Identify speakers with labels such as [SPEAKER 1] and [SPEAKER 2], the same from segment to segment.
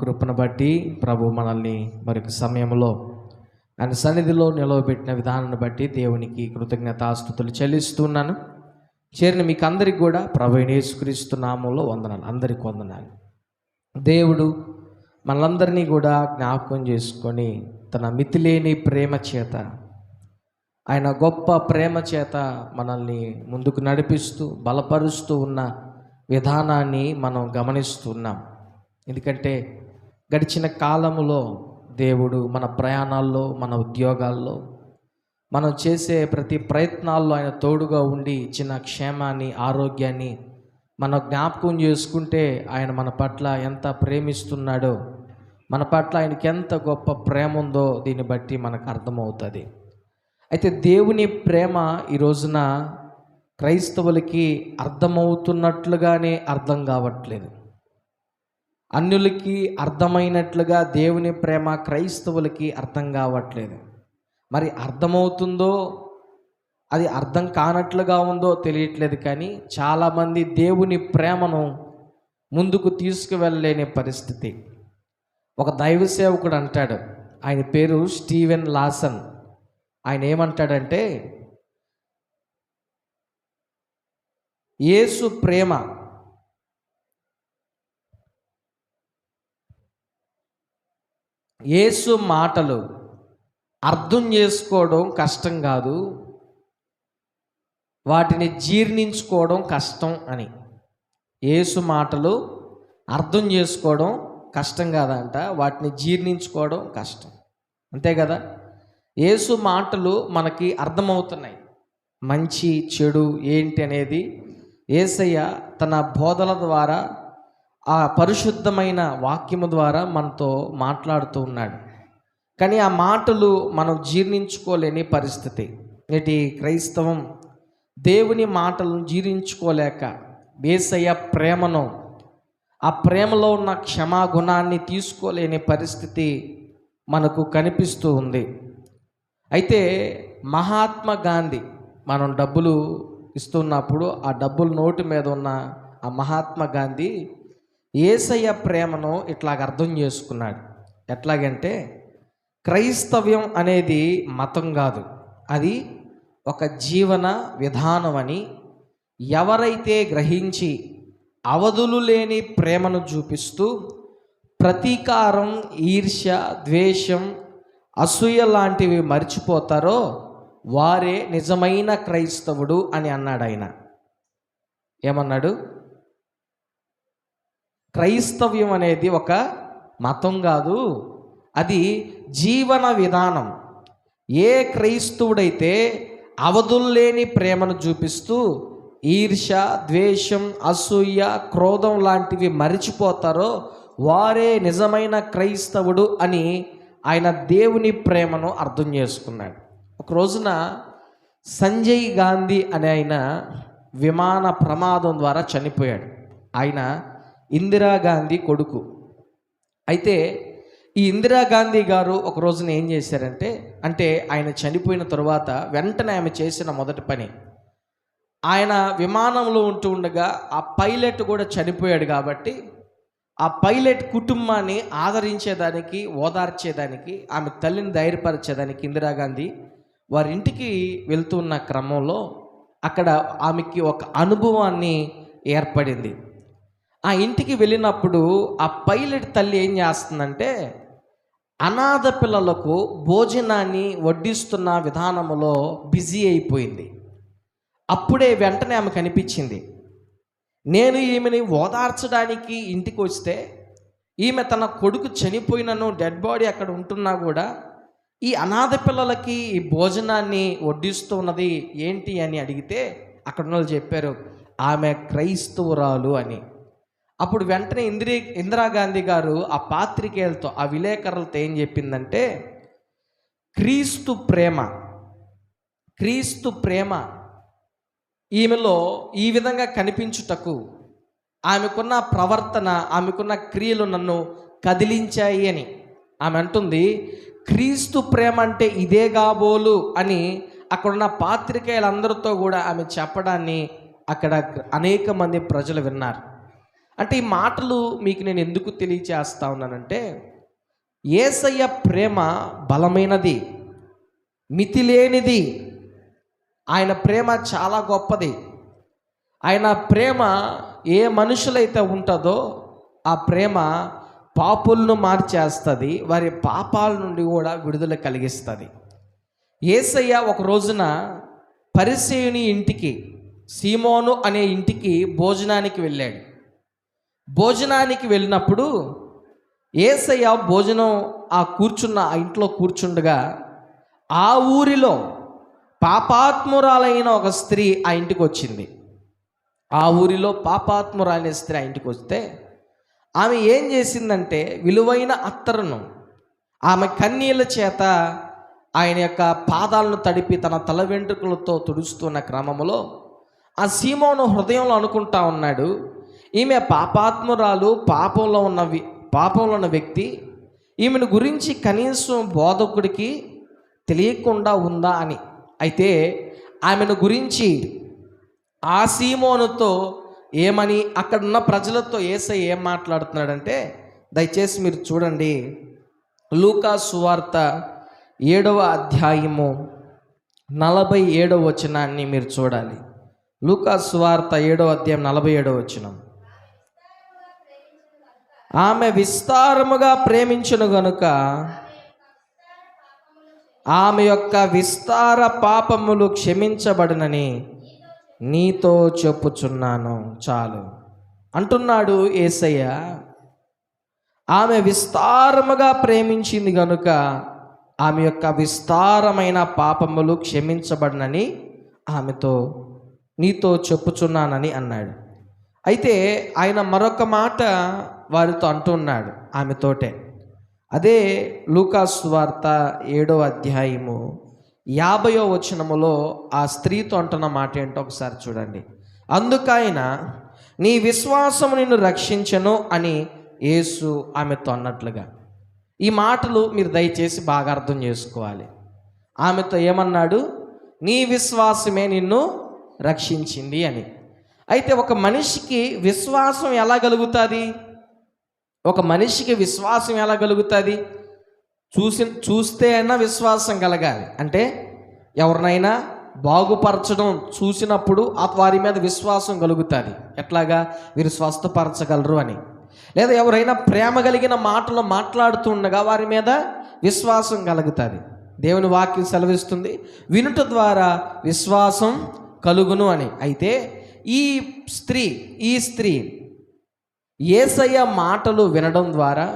[SPEAKER 1] కృపను బట్టి ప్రభు మనల్ని మరొక సమయంలో ఆయన సన్నిధిలో నిలవబెట్టిన విధానాన్ని బట్టి దేవునికి కృతజ్ఞతాస్తుతులు చెల్లిస్తున్నాను. చేరిన మీకు అందరికి కూడా ప్రభు యేసుక్రీస్తు నామంలో వందనాలు, అందరికి వందనాలు. దేవుడు మనలందరినీ కూడా జ్ఞాపకం చేసుకొని తన మితిలేని ప్రేమ చేత, ఆయన గొప్ప ప్రేమ చేత మనల్ని ముందుకు నడిపిస్తూ బలపరుస్తూ ఉన్న విధానాన్ని మనం గమనిస్తున్నాం. ఎందుకంటే గడిచిన కాలములో దేవుడు మన ప్రయాణాల్లో, మన ఉద్యోగాల్లో, మనం చేసే ప్రతి ప్రయత్నాల్లో ఆయన తోడుగా ఉండి ఇచ్చిన క్షేమాన్ని, ఆరోగ్యాన్ని మనం జ్ఞాపకం చేసుకుంటే ఆయన మన పట్ల ఎంత ప్రేమిస్తున్నాడో, మన పట్ల ఆయనకి ఎంత గొప్ప ప్రేమ ఉందో దీన్ని బట్టి మనకు అర్థమవుతుంది. అయితే దేవుని ప్రేమ ఈ రోజున క్రైస్తవులకి అర్థమవుతున్నట్లుగానే అర్థం కావట్లేదు. అన్యులకి అర్థమైనట్లుగా దేవుని ప్రేమ క్రైస్తవులకి అర్థం కావట్లేదు. మరి అర్థమవుతుందో అది అర్థం కానట్లుగా ఉందో తెలియట్లేదు. కానీ చాలామంది దేవుని ప్రేమను ముందుకు తీసుకువెళ్ళలేని పరిస్థితి. ఒక దైవ సేవకుడు అంటాడు, ఆయన పేరు స్టీవెన్ లాసన్. ఆయన ఏమంటాడంటే, యేసు ప్రేమ యేసు మాటలు అర్థం చేసుకోవడం కష్టం కాదు, వాటిని జీర్ణించుకోవడం కష్టం అని. యేసు మాటలు అర్థం చేసుకోవడం కష్టం కాదంట, వాటిని జీర్ణించుకోవడం కష్టం. అంతే కదా? యేసు మాటలు మనకి అర్థమవుతున్నాయి, మంచి చెడు ఏంటి అనేది యేసయ్య తన బోధల ద్వారా, ఆ పరిశుద్ధమైన వాక్యము ద్వారా మనతో మాట్లాడుతూ ఉన్నాడు. కానీ ఆ మాటలు మనం జీర్ణించుకోలేని పరిస్థితి. నేటి క్రైస్తవం దేవుని మాటలను జీర్ణించుకోలేక యేసయ్య ప్రేమను, ఆ ప్రేమలో ఉన్న క్షమాగుణాన్ని తీసుకోలేని పరిస్థితి మనకు కనిపిస్తూ ఉంది. అయితే మహాత్మా గాంధీ, మనం డబ్బులు ఇస్తున్నప్పుడు ఆ డబ్బులు నోటు మీద ఉన్న ఆ మహాత్మా గాంధీ యేసయ్య ప్రేమను ఇట్లాగ అర్థం చేసుకున్నాడు. ఎట్లాగంటే, క్రైస్తవ్యం అనేది మతం కాదు, అది ఒక జీవన విధానం అని ఎవరైతే గ్రహించి అవధులు లేని ప్రేమను చూపిస్తూ ప్రతీకారం, ఈర్ష్య, ద్వేషం, అసూయ లాంటివి మర్చిపోతారో వారే నిజమైన క్రైస్తవుడు అని అన్నాడు ఆయన. ఏమన్నాడు? క్రైస్తవ్యం అనేది ఒక మతం కాదు, అది జీవన విధానం. ఏ క్రైస్తవుడైతే అవధుల్లేని ప్రేమను చూపిస్తూ ఈర్ష్య, ద్వేషం, అసూయ, క్రోధం లాంటివి మరిచిపోతారో వారే నిజమైన క్రైస్తవుడు అని ఆయన దేవుని ప్రేమను అర్థం చేసుకున్నాడు. ఒక రోజున సంజయ్ గాంధీ అనే ఆయన విమాన ప్రమాదం ద్వారా చనిపోయాడు. ఆయన ఇందిరాగాంధీ కొడుకు. అయితే ఈ ఇందిరాగాంధీ గారు ఒక రోజున ఏం చేశారంటే, అంటే ఆయన చనిపోయిన తరువాత వెంటనే ఆమె చేసిన మొదటి పని, ఆయన విమానంలో ఉంటూ ఉండగా ఆ పైలట్ కూడా చనిపోయాడు కాబట్టి ఆ పైలట్ కుటుంబాన్ని ఆదరించేదానికి, ఓదార్చేదానికి, ఆమె తల్లిని ధైర్యపరిచేదానికి ఇందిరాగాంధీ వారి ఇంటికి వెళ్తున్న క్రమంలో అక్కడ ఆమెకి ఒక అనుభవాన్ని ఏర్పడింది. ఆ ఇంటికి వెళ్ళినప్పుడు ఆ పైలట్ తల్లి ఏం చేస్తుందంటే, అనాథ పిల్లలకు భోజనాన్ని వడ్డిస్తున్న విధానంలో బిజీ అయిపోయింది. అప్పుడే వెంటనే ఆమె కనిపించింది. నేను ఈమెని ఓదార్చడానికి ఇంటికి వస్తే ఈమె తన కొడుకు చనిపోయినను డెడ్ బాడీ అక్కడ ఉంటున్నా కూడా ఈ అనాథ పిల్లలకి ఈ భోజనాన్ని వడ్డిస్తూ ఉన్నది ఏంటి అని అడిగితే అక్కడ ఉన్న వాళ్ళు చెప్పారు, ఆమె క్రైస్తవురాలు అని. అప్పుడు వెంటనే ఇందిరాగాంధీ గారు ఆ పాత్రికేయులతో, ఆ విలేకరులతో ఏం చెప్పిందంటే, క్రీస్తు ప్రేమ ఈమెలో ఈ విధంగా కనిపించుటకు ఆమెకున్న ప్రవర్తన, ఆమెకున్న క్రియలు నన్ను కదిలించాయి అని ఆమె అంటుంది. క్రీస్తు ప్రేమ అంటే ఇదే కాబోలు అని అక్కడున్న పాత్రికేయులందరితో కూడా ఆమె చెప్పడాన్ని అక్కడ అనేక మంది ప్రజలు విన్నారు. అంటే ఈ మాటలు మీకు నేను ఎందుకు తెలియచేస్తా ఉన్నానంటే, యేసయ్య ప్రేమ బలమైనది, మితిలేనిది. ఆయన ప్రేమ చాలా గొప్పది. ఆయన ప్రేమ ఏ మనుషులైతే ఉంటుందో ఆ ప్రేమ పాపులను మార్చేస్తుంది, వారి పాపాల నుండి కూడా విడుదల కలిగిస్తుంది. యేసయ్య ఒక రోజున పరిసయ్యుని ఇంటికి, సీమోను అనే ఇంటికి భోజనానికి వెళ్ళాడు. భోజనానికి వెళ్ళినప్పుడు యేసయ్య భోజనం ఆ ఇంట్లో కూర్చుండగా ఆ ఊరిలో పాపాత్మురాలైన ఒక స్త్రీ ఆ ఇంటికి వచ్చింది. ఆ ఊరిలో పాపాత్మురాలైన స్త్రీ ఆ ఇంటికి వస్తే ఆమె ఏం చేసిందంటే, విలువైన అత్తరును ఆమె కన్నీళ్ళ చేత ఆయన యొక్క పాదాలను తడిపి తన తల వెంట్రుకలతో తుడుస్తున్న క్రమంలో ఆ సీమోను హృదయంలో అనుకుంటా ఉన్నాడు, ఈమె పాపాత్మురాలు, పాపంలో ఉన్న వ్యక్తి, ఈమెను గురించి కనీసం బోధకుడికి తెలియకుండా ఉందా అని. అయితే ఆమెను గురించి ఆ సీమోనుతో ఏమని అక్కడున్న ప్రజలతో యేసయ్య ఏం మాట్లాడుతున్నాడంటే, దయచేసి మీరు చూడండి. లూకా సువార్త 7వ అధ్యాయము 47వ వచనాన్ని మీరు చూడాలి. లూకా సువార్త 7వ అధ్యాయం 47వ వచనం. ఆమె విస్తారముగా ప్రేమించును గనుక ఆమె యొక్క విస్తార పాపములు క్షమించబడునని నీతో చెప్పుచున్నాను. చాలు అంటున్నాడు యేసయ్య. ఆమె విస్తారముగా ప్రేమించింది గనుక ఆమె యొక్క విస్తారమైన పాపములు క్షమించబడునని నీతో చెప్పుచున్నానని అన్నాడు. అయితే ఆయన మరొక మాట వారితో అంటున్నాడు ఆమెతోటే. అదే లూకా సువార్త 7వ అధ్యాయము 50వ వచనములో ఆ స్త్రీతో అంటున్న మాట ఏంటో ఒకసారి చూడండి. అందుకైన నీ విశ్వాసము నిన్ను రక్షించెను అని యేసు ఆమెతో అన్నట్లుగా. ఈ మాటలు మీరు దయచేసి బాగా అర్థం చేసుకోవాలి. ఆమెతో ఏమన్నాడు? నీ విశ్వాసమే నిన్ను రక్షించింది అని. అయితే ఒక మనిషికి విశ్వాసం ఎలా కలుగుతుంది? ఒక మనిషికి విశ్వాసం ఎలా కలుగుతుంది? చూస్తే అయినా విశ్వాసం కలగాలి. అంటే ఎవరినైనా బాగుపరచడం చూసినప్పుడు వారి మీద విశ్వాసం కలుగుతుంది. ఎట్లాగా? వీరు స్వస్థపరచగలరు అని. లేదా ఎవరైనా ప్రేమ కలిగిన మాటలు మాట్లాడుతుండగా వారి మీద విశ్వాసం కలుగుతుంది. దేవుని వాక్యం సెలవిస్తుంది, వినుట ద్వారా విశ్వాసం కలుగును అని. అయితే ఈ స్త్రీ యేసయ్య మాటలు వినడం ద్వారా,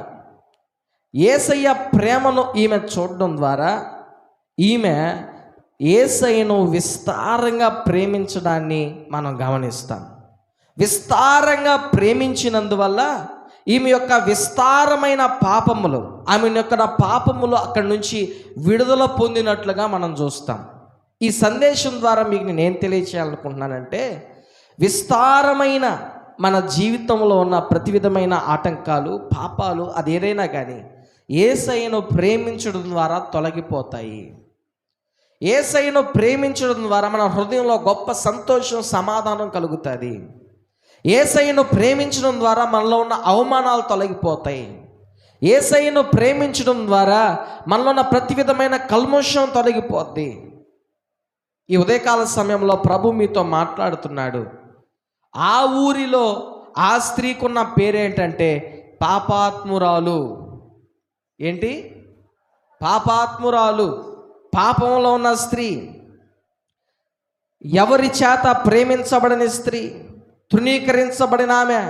[SPEAKER 1] యేసయ్య ప్రేమను ఈమె చూడడం ద్వారా ఈమె యేసయ్యను విస్తారంగా ప్రేమించడాన్ని మనం గమనిస్తాం. విస్తారంగా ప్రేమించినందువల్ల ఈమె యొక్క విస్తారమైన పాపములు, ఆమె యొక్క పాపములు అక్కడి నుంచి విడుదల పొందినట్లుగా మనం చూస్తాం. ఈ సందేశం ద్వారా మీకు నేనేం తెలియచేయాలనుకుంటున్నానంటే, విస్తారమైన మన జీవితంలో ఉన్న ప్రతి విధమైన ఆటంకాలు, పాపాలు, అదేదైనా కానీ యేసయ్యను ప్రేమించడం ద్వారా తొలగిపోతాయి. యేసయ్యను ప్రేమించడం ద్వారా మన హృదయంలో గొప్ప సంతోషం, సమాధానం కలుగుతుంది. యేసయ్యను ప్రేమించడం ద్వారా మనలో ఉన్న అవమానాలు తొలగిపోతాయి. యేసయ్యను ప్రేమించడం ద్వారా మనలో ఉన్న ప్రతి విధమైన కల్మషం తొలగిపోద్ది. ఈ ఉదయకాల సమయంలో ప్రభు మీతో మాట్లాడుతున్నాడు. ఆ ఊరిలో ఆ స్త్రీకున్న పేరేంటంటే పాపాత్మురాలు. ఏంటి? పాపాత్మురాలు, పాపంలో ఉన్న స్త్రీ, ఎవరి చేత ప్రేమించబడని స్త్రీ, తృణీకరించబడిన ఆమె,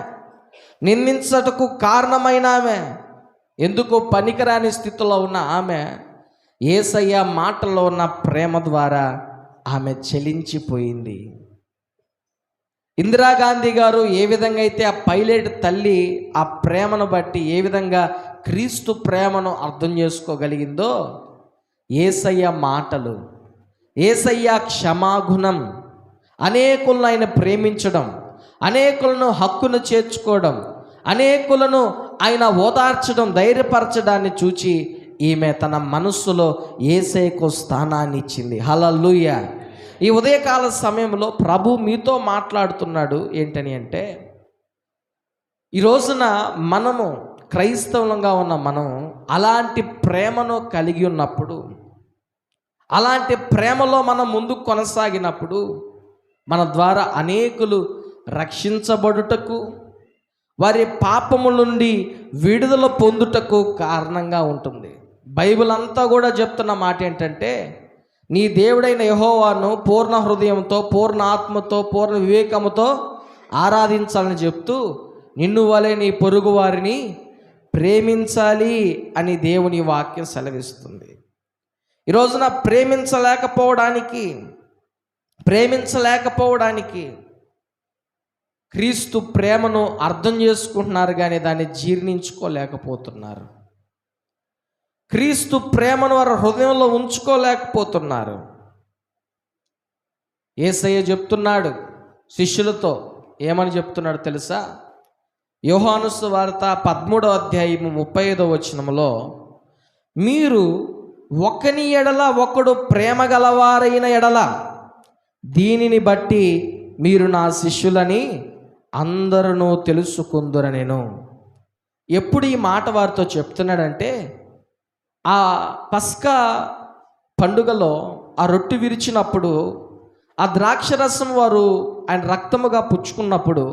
[SPEAKER 1] నిందించటకు కారణమైన ఆమె, ఎందుకు పనికిరాని స్థితిలో ఉన్న ఆమె యేసయ్య మాటల్లో ఉన్న ప్రేమ ద్వారా ఆమె చెలించిపోయింది. ఇందిరాగాంధీ గారు ఏ విధంగా అయితే ఆ పైలట్ తల్లి ఆ ప్రేమను బట్టి ఏ విధంగా క్రీస్తు ప్రేమను అర్థం చేసుకోగలిగిందో, యేసయ్య మాటలు, యేసయ్య క్షమాగుణం, అనేకులను ఆయన ప్రేమించడం, అనేకులను హక్కును చేర్చుకోవడం, అనేకులను ఆయన ఓదార్చడం, ధైర్యపరచడాన్ని చూచి ఈమె తన మనస్సులో యేసయ్యకు స్థానాన్ని ఇచ్చింది. హల్లెలూయా. ఈ ఉదయకాల సమయంలో ప్రభు మీతో మాట్లాడుతున్నాడు. ఏంటని అంటే, ఈ రోజున మనము క్రైస్తవులంగా ఉన్న మనం అలాంటి ప్రేమను కలిగి ఉన్నప్పుడు, అలాంటి ప్రేమలో మనం ముందుకు కొనసాగినప్పుడు మన ద్వారా అనేకులు రక్షించబడుటకు, వారి పాపముల నుండి విడుదల పొందుటకు కారణంగా ఉంటుంది. బైబిల్ అంతా కూడా చెప్తున్న మాట ఏంటంటే, నీ దేవుడైన యెహోవాను పూర్ణ హృదయంతో, పూర్ణ ఆత్మతో, పూర్ణ వివేకముతో ఆరాధించాలని చెప్తూ, నిన్ను వలె నీ పొరుగు వారిని ప్రేమించాలి అని దేవుని వాక్యం సెలవిస్తుంది. ఈ రోజున ప్రేమించలేకపోవడానికి క్రీస్తు ప్రేమను అర్థం చేసుకుంటున్నారు కానీ దాన్ని జీర్ణించుకోలేకపోతున్నారు. క్రీస్తు ప్రేమను వారి హృదయంలో ఉంచుకోలేకపోతున్నారు. యేసయ్య చెప్తున్నాడు శిష్యులతో, ఏమని చెప్తున్నాడు తెలుసా? యోహాను సువార్త 13వ అధ్యాయము 35వ వచనములో, మీరు ఒకని ఎడల ఒకడు ప్రేమ గలవారైన ఎడల దీనిని బట్టి మీరు నా శిష్యులని అందరూ తెలుసుకుందురనెను. ఎప్పుడు ఈ మాట వారితో చెప్తున్నాడంటే, ఆ పస్కా పండుగలో ఆ రొట్టె విరిచినప్పుడు ఆ ద్రాక్షరసం వారు ఆయన రక్తముగా పుచ్చుకున్నప్పుడు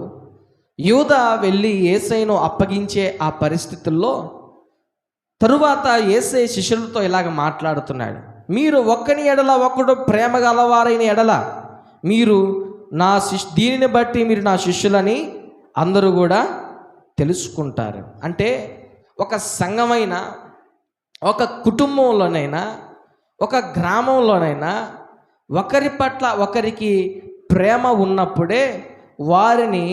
[SPEAKER 1] యూదా వెళ్ళి యేసయ్యను అప్పగించే ఆ పరిస్థితుల్లో తరువాత యేసయ్య శిష్యులతో ఇలాగ మాట్లాడుతున్నాడు, మీరు ఒక్కని ఎడల ఒకడు ప్రేమ గలవారైన ఎడల మీరు దీనిని బట్టి మీరు నా శిష్యులని అందరూ కూడా తెలుసుకుంటారు. అంటే ఒక సంఘమైనా, ఒక కుటుంబంలోనైనా, ఒక గ్రామంలోనైనా ఒకరి పట్ల ఒకరికి ప్రేమ ఉన్నప్పుడే వారిని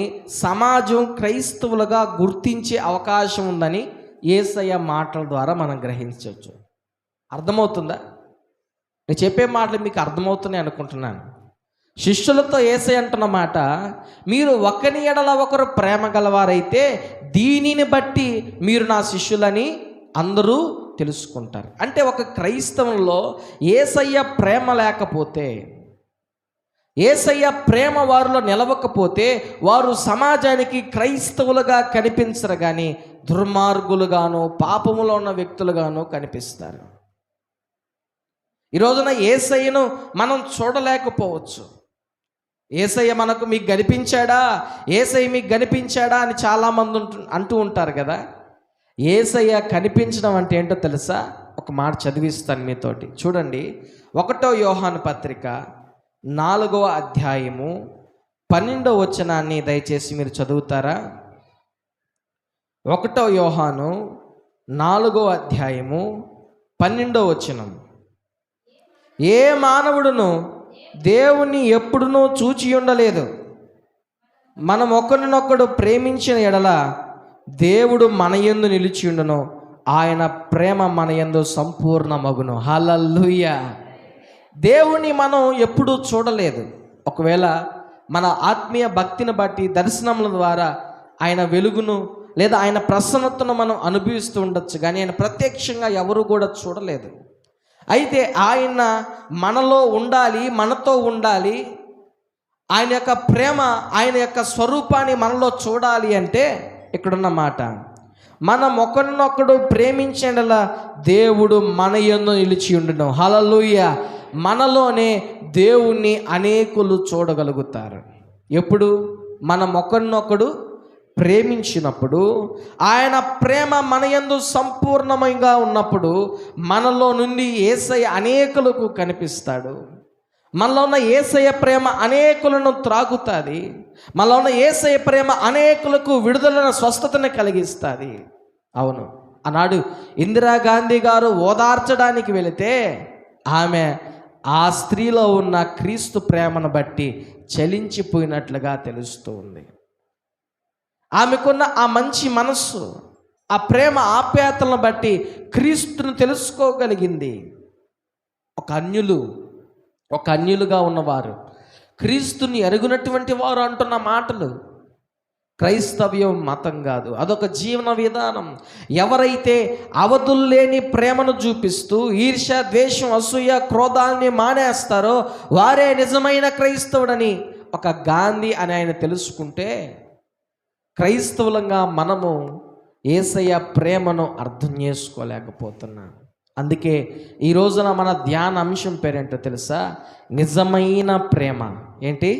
[SPEAKER 1] సమాజం క్రైస్తవులుగా గుర్తించే అవకాశం ఉందని యేసయ్య మాటల ద్వారా మనం గ్రహించవచ్చు. అర్థమవుతుందా? నేను చెప్పే మాటలు మీకు అర్థమవుతున్నాయి అనుకుంటున్నాను. శిష్యులతో యేసయ్య అంటున్న మాట, మీరు ఒకని ఎడల ఒకరు ప్రేమ గలవారైతే దీనిని బట్టి మీరు నా శిష్యులని అందరూ తెలుసుకుంటారు. అంటే ఒక క్రైస్తవంలో యేసయ్య ప్రేమ లేకపోతే, యేసయ్య ప్రేమ వారిలో నిలవకపోతే వారు సమాజానికి క్రైస్తవులుగా కనిపించరు కానీ దుర్మార్గులుగాను, పాపములో ఉన్న వ్యక్తులుగాను కనిపిస్తారు. ఈ రోజున యేసయ్యను మనం చూడలేకపోవచ్చు. యేసయ్య మీకు కనిపించాడా, యేసయ్య మీకు కనిపించాడా అని చాలామంది అంటూ ఉంటారు కదా. యేసయ్య కనిపించడం అంటే ఏంటో తెలుసా? ఒక మాట చదివిస్తాను మీతోటి, చూడండి. 1వ యోహాను పత్రిక 4వ అధ్యాయము 12వ వచనాన్ని దయచేసి మీరు చదువుతారా? 1వ యోహాను 4వ అధ్యాయము 12వ వచనం, ఏ మానవుడును దేవుణ్ణి ఎప్పుడునూ చూచి ఉండలేదు. మనం ఒకరినొకడు ప్రేమించిన ఎడల దేవుడు మన యందు నిలిచి ఉండును, ఆయన ప్రేమ మన యందు సంపూర్ణమగును. హల్లెలూయా. దేవుణ్ణి మనం ఎప్పుడూ చూడలేదు. ఒకవేళ మన ఆత్మీయ భక్తిని బట్టి దర్శనముల ద్వారా ఆయన వెలుగును లేదా ఆయన ప్రసన్నతను మనం అనుభవిస్తూ ఉండొచ్చు, కానీ ఆయన ప్రత్యక్షంగా ఎవరు కూడా చూడలేదు. అయితే ఆయన మనలో ఉండాలి, మనతో ఉండాలి. ఆయన యొక్క ప్రేమ, ఆయన యొక్క స్వరూపాన్ని మనలో చూడాలి అంటే ఇక్కడున్న మాట, మనం ఒకరినొకడు ప్రేమించేలా దేవుడు మన యందు నిలిచి ఉండును. హల్లెలూయా. మనలోనే దేవుణ్ణి అనేకులు చూడగలుగుతారు. ఎప్పుడు? మనం ఒకరినొకడు ప్రేమించినప్పుడు, ఆయన ప్రేమ మన యందు సంపూర్ణంగా ఉన్నప్పుడు మనలో నుండి యేసయ్య అనేకులకు కనిపిస్తాడు. మనలో ఉన్న యేసయ్య ప్రేమ అనేకులను త్రాగుతుంది. మనలో ఉన్న యేసయ్య ప్రేమ అనేకులకు విడుదలను, స్వస్థతను కలిగిస్తుంది. అవును, ఆనాడు ఇందిరాగాంధీ గారు ఓదార్చడానికి వెళితే ఆమె ఆ స్త్రీలో ఉన్న క్రీస్తు ప్రేమను బట్టి చలించిపోయినట్లుగా తెలుస్తూ ఉంది. ఆమెకున్న ఆ మంచి మనస్సు, ఆ ప్రేమ ఆప్యాయతలను బట్టి క్రీస్తును తెలుసుకోగలిగింది. ఒక అన్యులుగా ఉన్నవారు, క్రీస్తుని ఎరుగునటువంటి వారు అంటున్న మాటలు. క్రైస్తవ్యం మతం కాదు, అదొక జీవన విధానం. ఎవరైతే అవధుల్లేని ప్రేమను చూపిస్తూ ఈర్ష్య, ద్వేషం, అసూయ, క్రోధాన్ని మానేస్తారో వారే నిజమైన క్రైస్తవుడని ఒక గాంధీ అని ఆయన తెలుసుకుంటే, క్రైస్తవులంగా మనము యేసయ్య ప్రేమను అర్థం చేసుకోలేకపోతున్నాం. అందుకే ఈ రోజున మన ధ్యాన అంశం పేరేంటో తెలుసా? నిజమైన ప్రేమ. ఏంటి?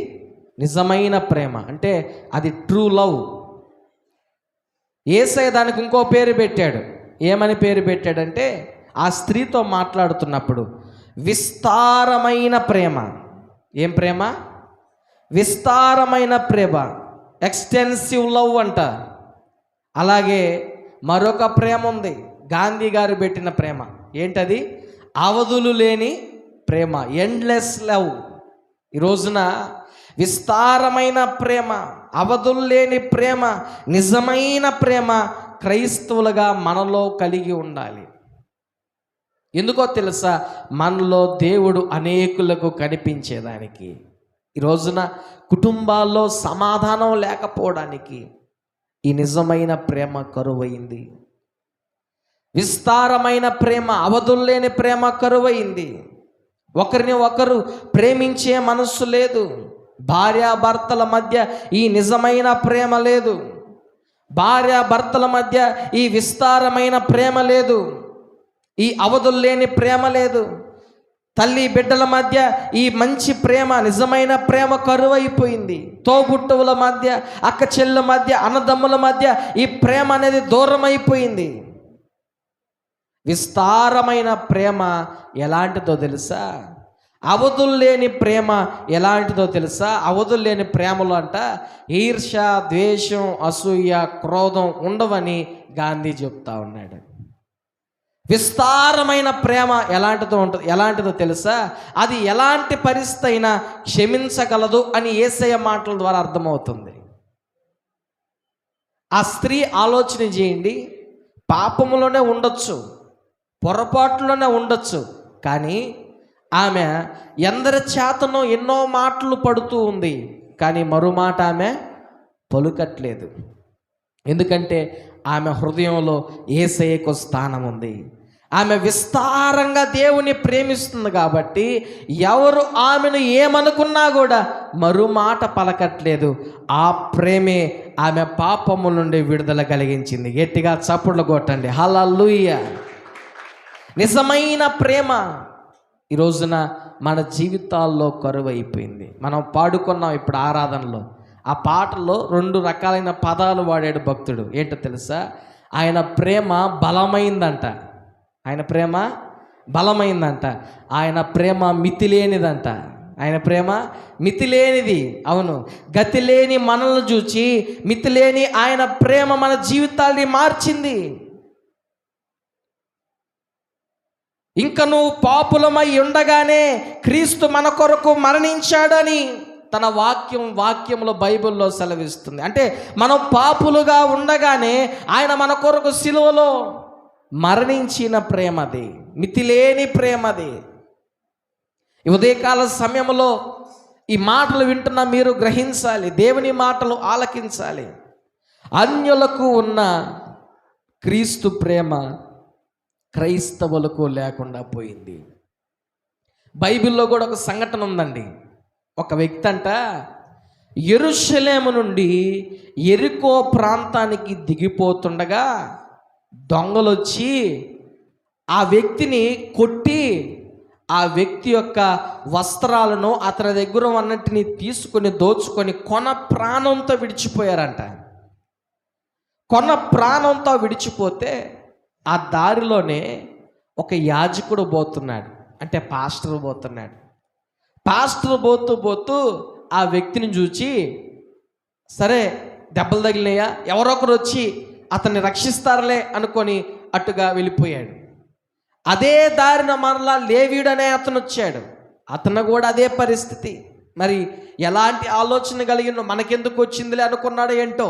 [SPEAKER 1] నిజమైన ప్రేమ అంటే అది ట్రూ లవ్. యేసయ్య దానికి ఇంకో పేరు పెట్టాడు. ఏమని పేరు పెట్టాడంటే, ఆ స్త్రీతో మాట్లాడుతున్నప్పుడు విస్తారమైన ప్రేమ. ఏం ప్రేమ? విస్తారమైన ప్రేమ, ఎక్స్టెన్సివ్ లవ్ అంట. అలాగే మరొక ప్రేమ ఉంది, గాంధీ గారు పెట్టిన ప్రేమ. ఏంటది? అవధులు లేని ప్రేమ, ఎండ్లెస్ లవ్. ఈ రోజున విస్తారమైన ప్రేమ, అవధులు లేని ప్రేమ, నిజమైన ప్రేమ క్రైస్తవులుగా మనలో కలిగి ఉండాలి. ఎందుకో తెలుసా? మనలో దేవుడు అనేకులకు కనిపించేదానికి. ఈ రోజున కుటుంబాల్లో సమాధానం లేకపోవడానికి ఈ నిజమైన ప్రేమ కరువైంది. విస్తారమైన ప్రేమ, అవధులు లేని ప్రేమ కరువైంది. ఒకరిని ఒకరు ప్రేమించే మనస్సు లేదు. భార్యాభర్తల మధ్య ఈ నిజమైన ప్రేమ లేదు. భార్యాభర్తల మధ్య ఈ విస్తారమైన ప్రేమ లేదు. ఈ అవధులు లేని ప్రేమ లేదు. తల్లి బిడ్డల మధ్య ఈ మంచి ప్రేమ, నిజమైన ప్రేమ కరువైపోయింది. తోబుట్టువుల మధ్య, అక్క చెల్లెల మధ్య, అన్నదమ్ముల మధ్య ఈ ప్రేమ అనేది దూరం అయిపోయింది. విస్తారమైన ప్రేమ ఎలాంటిదో తెలుసా? అవధులు లేని ప్రేమ ఎలాంటిదో తెలుసా? అవధులు లేని ప్రేమలో అంట ఈర్ష్య, ద్వేషం, అసూయ, క్రోధం ఉండవని గాంధీ చెప్తా ఉన్నాడు. విస్తారమైన ప్రేమ ఎలాంటిదో తెలుసా? అది ఎలాంటి పరిస్థితి అయినా క్షమించగలదు అని యేసయ్య మాటల ద్వారా అర్థమవుతుంది. ఆ స్త్రీ ఆలోచన చేయండి. పాపములోనే ఉండొచ్చు, పొరపాటులోనే ఉండొచ్చు, కానీ ఆమె ఎందరి చేతనో ఎన్నో మాటలు పడుతూ ఉంది, కానీ మరో మాట ఆమె పలుకట్లేదు. ఎందుకంటే ఆమె హృదయంలో యేసయ్యకు స్థానం ఉంది. ఆమె విస్తారంగా దేవుని ప్రేమిస్తుంది కాబట్టి ఎవరు ఆమెను ఏమనుకున్నా కూడా మరో మాట పలకట్లేదు. ఆ ప్రేమే ఆమె పాపము నుండి విడుదల కలిగించింది. గట్టిగా చప్పుళ్ళు కొట్టండి, హల్లెలూయా. నిజమైన ప్రేమ ఈ రోజున మన జీవితాల్లో కరువైపోయింది. మనం పాడుకున్నాం ఇప్పుడు ఆరాధనలో. ఆ పాటలో 2 రకాలైన పదాలు వాడాడు భక్తుడు. ఏంటో తెలుసా? ఆయన ప్రేమ బలమైందంట. ఆయన ప్రేమ బలమైందంట. ఆయన ప్రేమ మితిలేనిదంట. ఆయన ప్రేమ మితిలేనిది. అవును, గతిలేని మనల్ని చూచి మితిలేని ఆయన ప్రేమ మన జీవితాల్ని మార్చింది. ఇంకా నువ్వు పాపులమై ఉండగానే క్రీస్తు మన కొరకు మరణించాడని తన వాక్యంలో బైబిల్లో సెలవిస్తుంది. అంటే మనం పాపులుగా ఉండగానే ఆయన మన కొరకు సిలువలో మరణించిన ప్రేమది, మితిలేని ప్రేమది. ఈ ఉదయకాల సమయంలో ఈ మాటలు వింటున్న మీరు గ్రహించాలి, దేవుని మాటలు ఆలకించాలి. అన్యులకు ఉన్న క్రీస్తు ప్రేమ క్రైస్తవులకు లేకుండా పోయింది. బైబిల్లో కూడా ఒక సంఘటన ఉందండి. ఒక వ్యక్తి అంట యెరూషలేము నుండి యెరికో ప్రాంతానికి దిగిపోతుండగా దొంగలు వచ్చి ఆ వ్యక్తిని కొట్టి ఆ వ్యక్తి యొక్క వస్త్రాలను, అతని దగ్గర అన్నింటినీ తీసుకొని దోచుకొని కొన ప్రాణంతో విడిచిపోయారంట. కొన ప్రాణంతో విడిచిపోతే ఆ దారిలోనే ఒక యాజకుడు పోతున్నాడు, అంటే పాస్టర్ పోతున్నాడు. పాస్టర్ పోతూ ఆ వ్యక్తిని చూచి, సరే దెబ్బలు తగిలినాయా, ఎవరొకరు వచ్చి అతన్ని రక్షిస్తారులే అనుకొని అటుగా వెళ్ళిపోయాడు. అదే దారిన మరలా లేవీయుడు అనే అతను వచ్చాడు. అతను కూడా అదే పరిస్థితి. మరి ఎలాంటి ఆలోచన కలిగినో మనకెందుకు వచ్చిందిలే అనుకున్నాడో ఏంటో,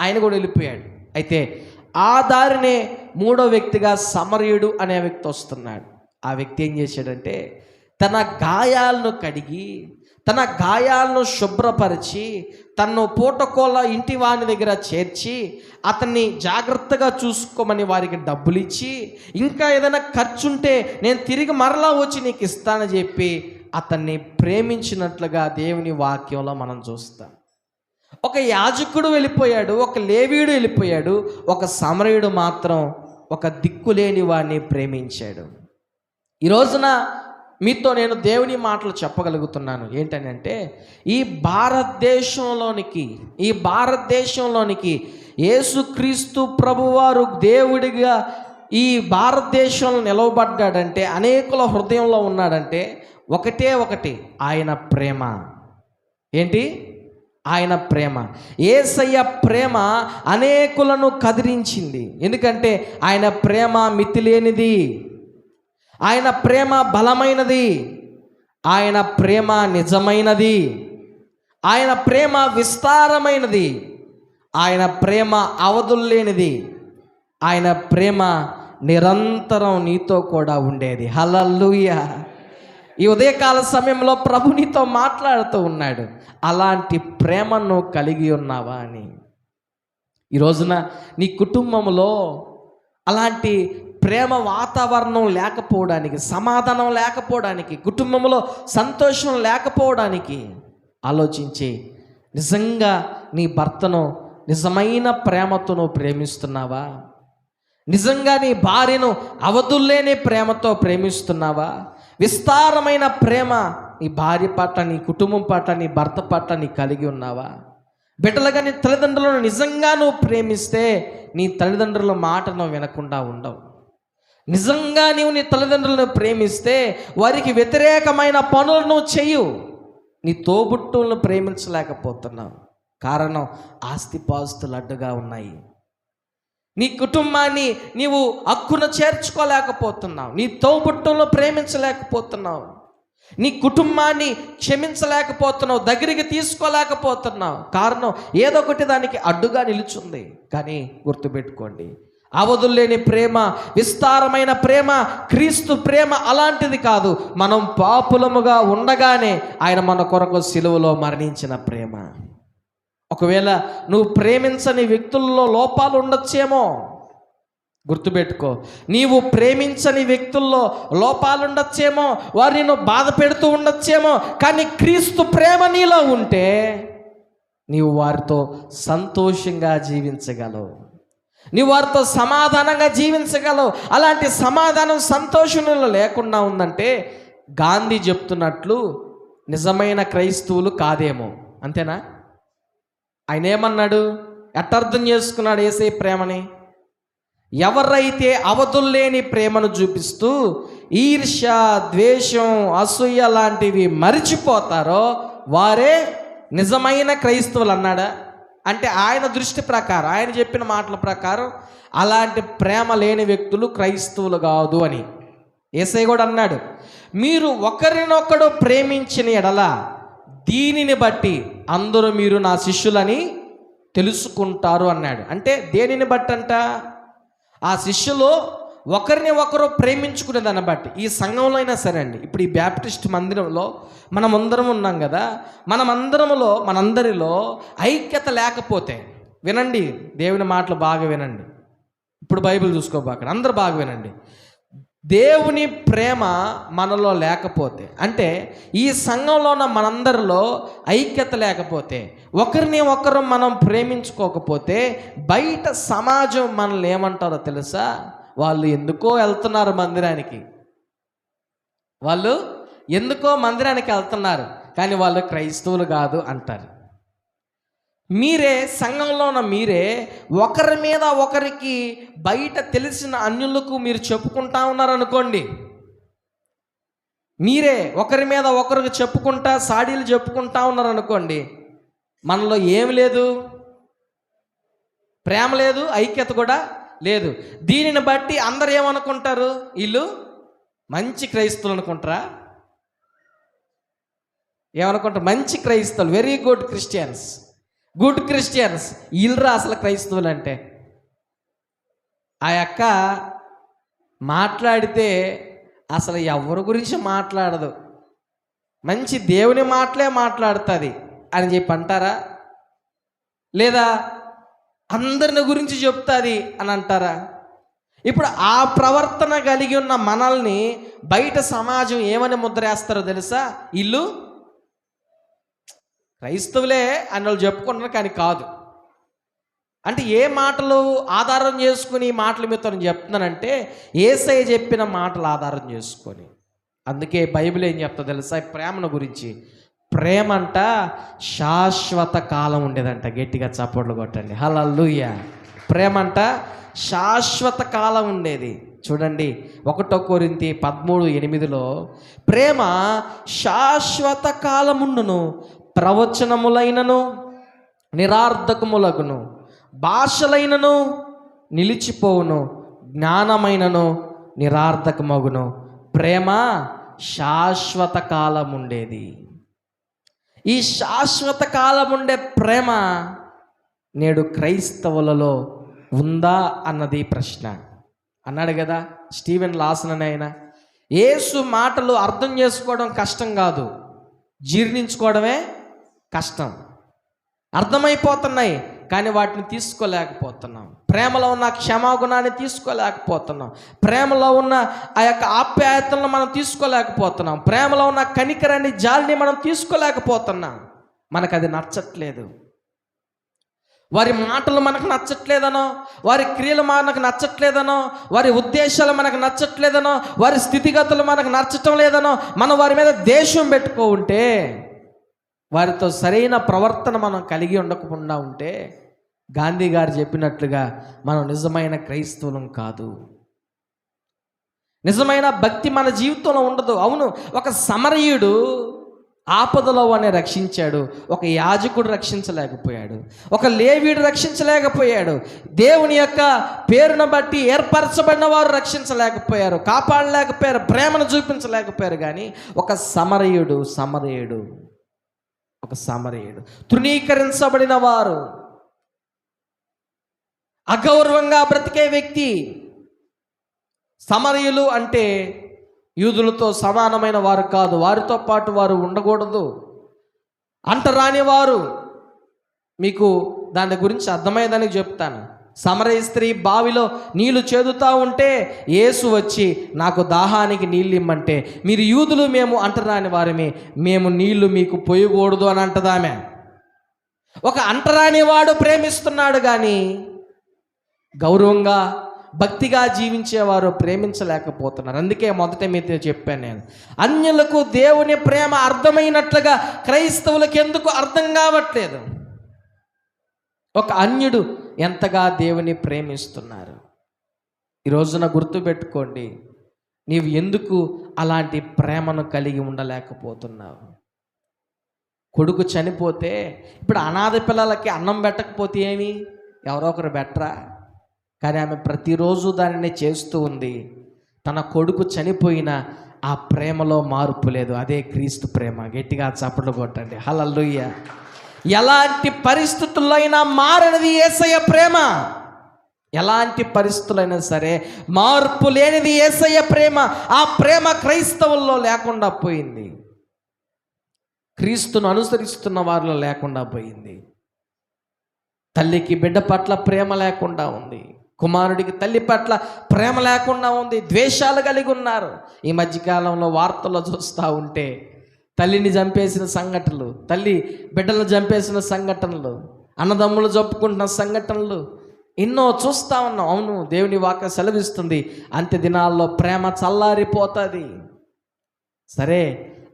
[SPEAKER 1] ఆయన కూడా వెళ్ళిపోయాడు. అయితే ఆ దారినే 3వ వ్యక్తిగా సమరయుడు అనే వ్యక్తి వస్తున్నాడు. ఆ వ్యక్తి ఏం చేశాడంటే తన గాయాలను కడిగి, తన గాయాలను శుభ్రపరిచి, తను పూటకోల ఇంటి వాని దగ్గర చేర్చి అతన్ని జాగ్రత్తగా చూసుకోమని వారికి డబ్బులు ఇచ్చి, ఇంకా ఏదైనా ఖర్చుంటే నేను తిరిగి మరలా వచ్చి నీకు ఇస్తానని చెప్పి అతన్ని ప్రేమించినట్లుగా దేవుని వాక్యంలో మనం చూస్తాం. ఒక యాజకుడు వెళ్ళిపోయాడు, ఒక లేవీయుడు వెళ్ళిపోయాడు, ఒక సమరయుడు మాత్రం ఒక దిక్కులేని వాడిని ప్రేమించాడు. ఈ రోజున మీతో నేను దేవుని మాటలు చెప్పగలుగుతున్నాను. ఏంటంటే ఈ భారతదేశంలోనికి యేసుక్రీస్తు ప్రభువారు దేవుడిగా ఈ భారతదేశంలో నిలవబడ్డాడంటే, అనేకుల హృదయంలో ఉన్నాడంటే ఒకటి ఆయన ప్రేమ. ఏంటి? ఆయన ప్రేమ. యేసయ్య ప్రేమ అనేకులను కదిలించింది. ఎందుకంటే ఆయన ప్రేమ మితిలేనిది, ఆయన ప్రేమ బలమైనది, ఆయన ప్రేమ నిజమైనది, ఆయన ప్రేమ విస్తారమైనది, ఆయన ప్రేమ అవధుల్లేనిది, ఆయన ప్రేమ నిరంతరం నీతో కూడా ఉండేది. హల్లెలూయా. ఈ ఉదయకాల సమయంలో ప్రభు నీతో మాట్లాడుతూ ఉన్నాడు. అలాంటి ప్రేమను కలిగి ఉన్నావా అని. ఈ రోజున నీ కుటుంబంలో అలాంటి ప్రేమ వాతావరణం లేకపోవడానికి, సమాధానం లేకపోవడానికి, కుటుంబంలో సంతోషం లేకపోవడానికి ఆలోచించి, నిజంగా నీ భర్తను నిజమైన ప్రేమతో నువ్వు ప్రేమిస్తున్నావా? నిజంగా నీ భార్యను అవధుల్లేని ప్రేమతో ప్రేమిస్తున్నావా? విస్తారమైన ప్రేమ నీ భార్య పట్ల, నీ కుటుంబం పట్ల, నీ భర్త పట్ల నీ కలిగి ఉన్నావా? బిడ్డలుగా నీ తల్లిదండ్రులను నిజంగా నువ్వు ప్రేమిస్తే నీ తల్లిదండ్రుల మాట నువ్వు వినకుండా ఉండవు. నిజంగా నీవు నీ తల్లిదండ్రులను ప్రేమిస్తే వారికి వ్యతిరేకమైన పనులను నువ్వు చెయ్యు. నీ తోబుట్టువులను ప్రేమించలేకపోతున్నావు. కారణం ఆస్తిపాస్తులు అడ్డుగా ఉన్నాయి. నీ కుటుంబాన్ని నీవు హక్కున చేర్చుకోలేకపోతున్నావు. నీ తోబుట్టువులను ప్రేమించలేకపోతున్నావు. నీ కుటుంబాన్ని క్షమించలేకపోతున్నావు, దగ్గరికి తీసుకోలేకపోతున్నావు. కారణం ఏదో ఒకటి దానికి అడ్డుగా నిలుచుంది. కానీ గుర్తుపెట్టుకోండి, అవధుల్లేని ప్రేమ, విస్తారమైన ప్రేమ, క్రీస్తు ప్రేమ అలాంటిది కాదు. మనం పాపులముగా ఉండగానే ఆయన మన కొరకు సిలువలో మరణించిన ప్రేమ. ఒకవేళ నువ్వు ప్రేమించని వ్యక్తుల్లో లోపాలు ఉండొచ్చేమో, గుర్తుపెట్టుకో. నీవు ప్రేమించని వ్యక్తుల్లో లోపాలు ఉండొచ్చేమో, వారు నిన్ను బాధ పెడుతూ ఉండొచ్చేమో, కానీ క్రీస్తు ప్రేమ నీలో ఉంటే నీవు వారితో సంతోషంగా జీవించగలవు, నీవు వారితో సమాధానంగా జీవించగలవు. అలాంటి సమాధానం, సంతోషంలో లేకుండా ఉందంటే గాంధీ చెప్తున్నట్లు నిజమైన క్రైస్తవులు కాదేమో. అంతేనా? ఆయన ఏమన్నాడు? ఎట్టర్థం చేసుకున్నాడు యేసయ్య ప్రేమని? ఎవరైతే అవధుల్లేని ప్రేమను చూపిస్తూ ఈర్ష్య, ద్వేషం, అసూయ లాంటివి మరిచిపోతారో వారే నిజమైన క్రైస్తవులు అన్నాడా? అంటే ఆయన దృష్టి ప్రకారం, ఆయన చెప్పిన మాటల ప్రకారం అలాంటి ప్రేమ లేని వ్యక్తులు క్రైస్తవులు కాదు అని యేసయ్య కూడా అన్నాడు. మీరు ఒకరినొకడు ప్రేమించిన ఎడల దీనిని బట్టి అందరూ మీరు నా శిష్యులని తెలుసుకుంటారు అన్నాడు. అంటే దేనిని బట్టి అంట? ఆ శిష్యులు ఒకరిని ఒకరు ప్రేమించుకునే దాన్ని బట్టి. ఈ సంఘంలో అయినా సరే అండి, ఇప్పుడు ఈ బ్యాప్టిస్ట్ మందిరంలో మనమందరం ఉన్నాం కదా, మనందరిలో ఐక్యత లేకపోతే, వినండి దేవుని మాటలు బాగా వినండి, ఇప్పుడు బైబిల్ చూసుకోబాకండి, అందరూ బాగా వినండి. దేవుని ప్రేమ మనలో లేకపోతే, అంటే ఈ సంఘంలో ఉన్న మనందరిలో ఐక్యత లేకపోతే, ఒకరిని ఒకరు మనం ప్రేమించుకోకపోతే, బయట సమాజం మనల్ని ఏమంటారో తెలుసా? వాళ్ళు ఎందుకో వెళ్తున్నారు మందిరానికి, వాళ్ళు ఎందుకో మందిరానికి వెళ్తున్నారు, కానీ వాళ్ళు క్రైస్తవులు కాదు అంటారు. మీరే సంఘంలో ఉన్న మీరే ఒకరి మీద ఒకరికి బయట తెలిసిన అన్యులకు మీరు చెప్పుకుంటా ఉన్నారనుకోండి, మీరే ఒకరి మీద ఒకరికి చెప్పుకుంటా సాడీలు చెప్పుకుంటా ఉన్నారనుకోండి, మనలో ఏమి లేదు, ప్రేమ లేదు, ఐక్యత కూడా లేదు. దీనిని బట్టి అందరు ఏమనుకుంటారు? వీళ్ళు మంచి క్రైస్తవులు అనుకుంటారా? ఏమనుకుంటారు? మంచి క్రైస్తవులు, very good Christians, good Christians, వీళ్ళరా అసలు క్రైస్తవులు అంటే. ఆ యొక్క మాట్లాడితే అసలు ఎవరి గురించి మాట్లాడదు, మంచి దేవుని మాటలే మాట్లాడుతుంది అని చెప్పి అంటారా? లేదా అందరిని గురించి చెప్తుంది అని అంటారా? ఇప్పుడు ఆ ప్రవర్తన కలిగి ఉన్న మనల్ని బయట సమాజం ఏమని ముద్రేస్తారో తెలుసా? వీళ్ళు క్రైస్తవులే అని వాళ్ళు చెప్పుకుంటున్నారు, కానీ కాదు. అంటే ఏ మాటలు ఆధారం చేసుకుని ఈ మాటలు మీతో చెప్తున్నానంటే యేసయ్య చెప్పిన మాటలు ఆధారం చేసుకొని. అందుకే బైబిల్ ఏం చెప్తా తెలుసా ప్రేమను గురించి? ప్రేమ అంట శాశ్వత కాలం ఉండేదంట. గట్టిగా చప్పట్లు కొట్టండి, హల్లెలూయా. ప్రేమ అంట శాశ్వత కాలం ఉండేది. చూడండి 1 కొరింథీ 13:8 ప్రేమ శాశ్వత కాలముండును, ప్రవచనములైనను నిరార్థకములగును, భాషలైనను నిలిచిపోవును, జ్ఞానమైనను నిరార్థకమగును, ప్రేమ శాశ్వత కాలం ఉండేది. ఈ శాశ్వత కాలం ఉండే ప్రేమ నేడు క్రైస్తవులలో ఉందా అన్నది ప్రశ్న. అన్నాడు కదా స్టీవెన్ లాసన్ అని ఆయన, యేసు మాటలు అర్థం చేసుకోవడం కష్టం కాదు, జీర్ణించుకోవడమే కష్టం. అర్థమైపోతున్నాయి కానీ వాటిని తీసుకోలేకపోతున్నాం. ప్రేమలో ఉన్న క్షమాగుణాన్ని తీసుకోలేకపోతున్నాం. ప్రేమలో ఉన్న ఆ యొక్క ఆప్యాయతలను మనం తీసుకోలేకపోతున్నాం. ప్రేమలో ఉన్న కనికరాన్ని, జాలిని మనం తీసుకోలేకపోతున్నాం. మనకు అది నచ్చట్లేదు. వారి మాటలు మనకు నచ్చట్లేదనో, వారి క్రియలు మనకు నచ్చట్లేదనో, వారి ఉద్దేశాలు మనకు నచ్చట్లేదనో, వారి స్థితిగతులు మనకు నచ్చటం లేదనో మనం వారి మీద ద్వేషం పెట్టుకో ఉంటే, వారితో సరైన ప్రవర్తన మనం కలిగి ఉండకుండా ఉంటే, గాంధీ గారు చెప్పినట్లుగా మనం నిజమైన క్రైస్తవులం కాదు. నిజమైన భక్తి మన జీవితంలో ఉండదు. అవును, ఒక సమరయుడు ఆపదలో వాడిని రక్షించాడు, ఒక యాజకుడు రక్షించలేకపోయాడు, ఒక లేవీయుడు రక్షించలేకపోయాడు, దేవుని యొక్క పేరును బట్టి ఏర్పరచబడిన వారు రక్షించలేకపోయారు, కాపాడలేకపోయారు, ప్రేమను చూపించలేకపోయారు. కానీ ఒక సమరయుడు తృణీకరించబడిన వారు, అగౌరవంగా బ్రతికే వ్యక్తి. సమరయులు అంటే యూదులతో సమానమైన వారు కాదు, వారితో పాటు వారు ఉండకూడదు, అంటరాని వారు. మీకు దాని గురించి అర్థమయ్యేదానికి చెప్తాను. సమరయ స్త్రీ బావిలో నీళ్లు చేదుతూ ఉంటే యేసు వచ్చి నాకు దాహానికి నీళ్ళు ఇమ్మంటే, మీరు యూదులు, మేము అంటరాని వారమే, మేము నీళ్లు మీకు పోయకూడదు అని అంటదామె. ఒక అంటరాని వాడు ప్రేమిస్తున్నాడు కానీ గౌరవంగా భక్తిగా జీవించేవారు ప్రేమించలేకపోతున్నారు. అందుకే మొదట మీతో చెప్పాను నేను, అన్యులకు దేవుని ప్రేమ అర్థమైనట్లుగా క్రైస్తవులకు ఎందుకు అర్థం కావట్లేదు? ఒక అన్యుడు ఎంతగా దేవుని ప్రేమిస్తున్నారు. ఈ రోజున గుర్తుపెట్టుకోండి, నీవు ఎందుకు అలాంటి ప్రేమను కలిగి ఉండలేకపోతున్నావు? కొడుకు చనిపోతే ఇప్పుడు అనాథ పిల్లలకి అన్నం పెట్టకపోతే ఏమి, ఎవరో ఒకరు బెటరా? కానీ ఆమె ప్రతిరోజు దానిని చేస్తూ ఉంది. తన కొడుకు చనిపోయిన ఆ ప్రేమలో మార్పు లేదు. అదే క్రీస్తు ప్రేమ. గట్టిగా చప్పట్లు కొట్టండి, హల్లెలూయా. ఎలాంటి పరిస్థితుల్లో అయినా మారనిది యేసయ్య ప్రేమ. ఎలాంటి పరిస్థితులైనా సరే మార్పు లేనిది యేసయ్య ప్రేమ. ఆ ప్రేమ క్రైస్తవుల్లో లేకుండా పోయింది, క్రీస్తును అనుసరిస్తున్న వారిలో లేకుండా పోయింది. తల్లికి బిడ్డ పట్ల ప్రేమ లేకుండా ఉంది, కుమారుడికి తల్లి పట్ల ప్రేమ లేకుండా ఉంది, ద్వేషాలు కలిగి ఉన్నారు. ఈ మధ్యకాలంలో వార్తల్లో చూస్తూ ఉంటే తల్లిని చంపేసిన సంఘటనలు, తల్లి బిడ్డలను చంపేసిన సంఘటనలు, అన్నదమ్ములు చెప్పుకుంటున్న సంఘటనలు ఎన్నో చూస్తూ ఉన్నాం. అవును, దేవుని వాక్యం సెలవిస్తుంది, అంత్య దినాల్లో ప్రేమ చల్లారిపోతుంది. సరే,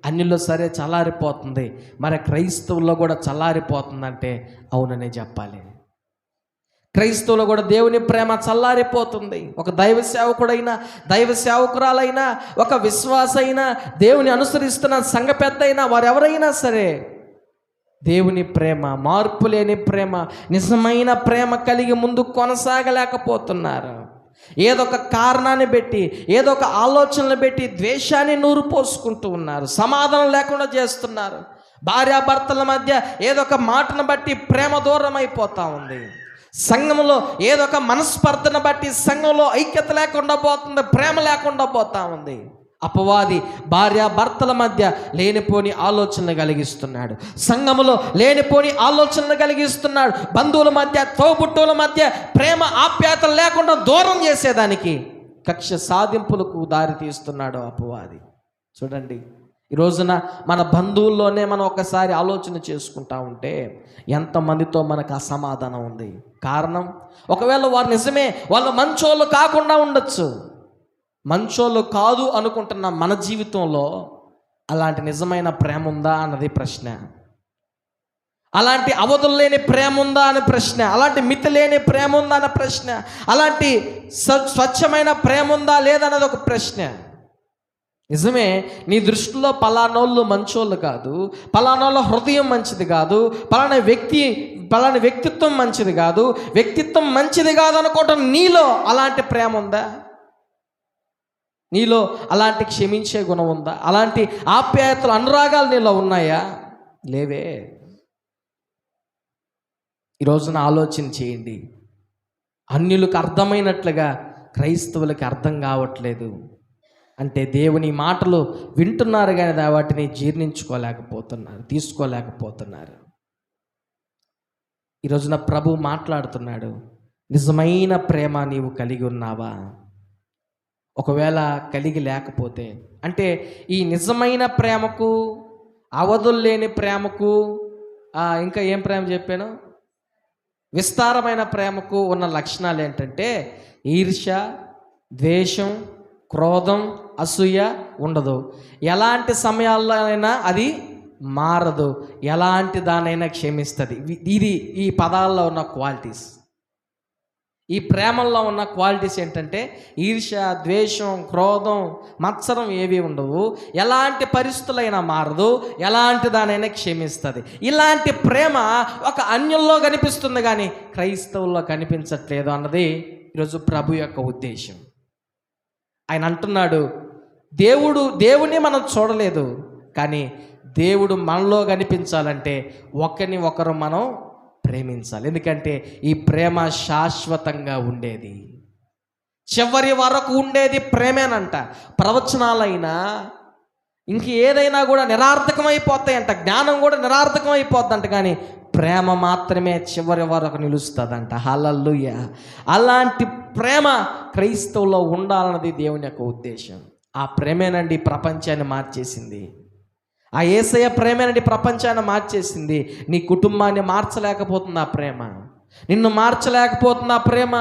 [SPEAKER 1] అన్నిలో సరే చల్లారిపోతుంది, మరి క్రైస్తవుల్లో కూడా చల్లారిపోతుందంటే అవుననే చెప్పాలి. క్రైస్తవులు కూడా దేవుని ప్రేమ చల్లారిపోతుంది. ఒక దైవ సేవకుడైనా, దైవ సేవకురాలైనా, ఒక విశ్వాస అయినా, దేవుని అనుసరిస్తున్న సంఘ పెద్ద అయినా, వారెవరైనా సరే దేవుని ప్రేమ, మార్పు లేని ప్రేమ, నిజమైన ప్రేమ కలిగి ముందు కొనసాగలేకపోతున్నారు. ఏదో ఒక కారణాన్ని పెట్టి, ఏదో ఒక ఆలోచనలు పెట్టి ద్వేషాన్ని నూరు పోసుకుంటూ ఉన్నారు, సమాధానం లేకుండా చేస్తున్నారు. భార్యాభర్తల మధ్య ఏదో ఒక మాటను బట్టి ప్రేమ దూరం అయిపోతూ ఉంది. సంఘంలో ఏదో ఒక మనస్పర్ధను బట్టి సంఘంలో ఐక్యత లేకుండా పోతుంది, ప్రేమ లేకుండా పోతా ఉంది. అపవాది భార్యాభర్తల మధ్య లేనిపోని ఆలోచనలు కలిగిస్తున్నాడు, సంఘములో లేనిపోని ఆలోచనలు కలిగిస్తున్నాడు, బంధువుల మధ్య, తోబుట్టువుల మధ్య ప్రేమ ఆప్యాయతలు లేకుండా దూరం చేసేదానికి కక్ష సాధింపులకు దారి తీస్తున్నాడు అపవాది. చూడండి, ఈ రోజున మన బంధువుల్లోనే మనం ఒకసారి ఆలోచన చేసుకుంటా ఉంటే ఎంతమందితో మనకు అసమాధానం ఉంది. కారణం, ఒకవేళ వారు నిజమే వాళ్ళు మంచోళ్ళు కాకుండా ఉండొచ్చు. మంచోళ్ళు కాదు అనుకుంటున్న మన జీవితంలో అలాంటి నిజమైన ప్రేమ ఉందా అన్నది ప్రశ్న. అలాంటి అవధులు లేని ప్రేమ ఉందా అనే ప్రశ్న, అలాంటి మితి లేని ప్రేమ ఉందా అనే ప్రశ్న, అలాంటి స్వచ్ఛమైన ప్రేమ ఉందా లేదన్నది ఒక ప్రశ్న. నిజమే, నీ దృష్టిలో పలానోళ్ళు మంచోళ్ళు కాదు, పలానోళ్ళ హృదయం మంచిది కాదు, పలానా వ్యక్తిత్వం మంచిది కాదు, వ్యక్తిత్వం మంచిది కాదు అనుకోవటం నీలో అలాంటి ప్రేమ ఉందా? నీలో అలాంటి క్షమించే గుణం ఉందా? అలాంటి ఆప్యాయతలు, అనురాగాలు నీలో ఉన్నాయా? లేవే. ఈ రోజున ఆలోచన చేయండి. అన్యులకు అర్థమైనట్లుగా క్రైస్తవులకి అర్థం కావట్లేదు అంటే దేవుని మాటలు వింటున్నారు కానీ వాటిని జీర్ణించుకోలేకపోతున్నారు, తీసుకోలేకపోతున్నారు. ఈ రోజున ప్రభు మాట్లాడుతున్నాడు, నిజమైన ప్రేమ నీవు కలిగి ఉన్నావా? ఒకవేళ కలిగి లేకపోతే, అంటే ఈ నిజమైన ప్రేమకు, అవధులు లేని ప్రేమకు, ఇంకా ఏం ప్రేమ చెప్పాను, విస్తారమైన ప్రేమకు ఉన్న లక్షణాలు ఏంటంటే ఈర్ష్య, ద్వేషం, క్రోధం, అసూయ ఉండదు. ఎలాంటి సమయాల్లో అయినా అది మారదు, ఎలాంటి దానైనా క్షమిస్తుంది. ఇది ఈ పదాల్లో ఉన్న క్వాలిటీస్. ఈ ప్రేమల్లో ఉన్న క్వాలిటీస్ ఏంటంటే ఈర్ష్య, ద్వేషం, క్రోధం, మత్సరం ఏవి ఉండవు, ఎలాంటి పరిస్థితులైనా మారదు, ఎలాంటి దానైనా క్షమిస్తుంది. ఇలాంటి ప్రేమ ఒక అన్యుల్లో కనిపిస్తుంది కానీ క్రైస్తవుల్లో కనిపించట్లేదు అన్నది ఈరోజు ప్రభు యొక్క ఉద్దేశం. ఆయన అంటున్నాడు, దేవుని మనం చూడలేదు కానీ దేవుడు మనలో కనిపించాలంటే ఒకరిని ఒకరు మనం ప్రేమించాలి. ఎందుకంటే ఈ ప్రేమ శాశ్వతంగా ఉండేది, చివరి వరకు ఉండేది ప్రేమేనంట. ప్రవచనాలైనా ఇంక ఏదైనా కూడా నిరర్థకమైపోతాయంట, జ్ఞానం కూడా నిరర్థకమైపోద్దంట, కానీ ప్రేమ మాత్రమే చివరి వరకు నిలుస్తుందంట. హల్లెలూయా. అలాంటి ప్రేమ క్రైస్తవులో ఉండాలన్నది దేవుని యొక్క ఉద్దేశం. ఆ ప్రేమేనండి ప్రపంచాన్ని మార్చేసింది. ఆ యేసయ్య ప్రేమేనండి ప్రపంచాన్ని మార్చేసింది. నీ కుటుంబాన్ని మార్చలేకపోతుంది ఆ ప్రేమ, నిన్ను మార్చలేకపోతుంది ఆ ప్రేమ,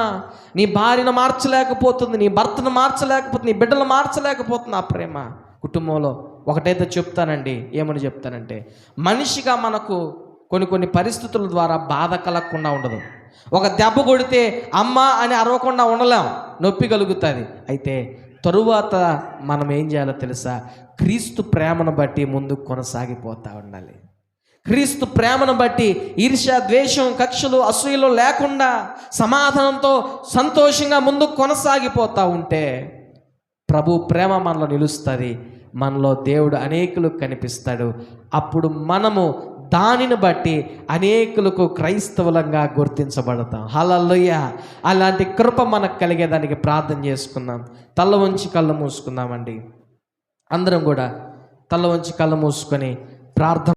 [SPEAKER 1] నీ భార్యను మార్చలేకపోతుంది, నీ భర్తను మార్చలేకపోతుంది, నీ బిడ్డలు మార్చలేకపోతుంది ఆ ప్రేమ. కుటుంబంలో ఒకటైతే చెప్తానండి, ఏమని చెప్తానంటే, మనిషిగా మనకు కొన్ని పరిస్థితుల ద్వారా బాధ కలగకుండా ఉండదు. ఒక దెబ్బ కొడితే అమ్మ అని అరవకుండా ఉండలేం, నొప్పి కలుగుతుంది. అయితే తరువాత మనం ఏం చేయాలో తెలుసా? క్రీస్తు ప్రేమను బట్టి ముందుకు కొనసాగిపోతూ ఉండాలి. క్రీస్తు ప్రేమను బట్టి ఈర్ష్య, ద్వేషం, కక్షలు, అసూయలు లేకుండా సమాధానంతో సంతోషంగా ముందుకు కొనసాగిపోతూ ఉంటే ప్రభు ప్రేమ మనలో నిలుస్తుంది, మనలో దేవుడు అనేకులకు కనిపిస్తాడు. అప్పుడు మనము దానిని బట్టి అనేకులకు క్రైస్తవులంగా గుర్తించబడతాం. హల్లెలూయా. అలాంటి కృప మనకు కలిగేదానికి ప్రార్థన చేసుకుందాం. తల వంచి కళ్ళు మూసుకుందామండి. అందరం కూడా తల వంచి కళ్ళు మూసుకొని ప్రార్థన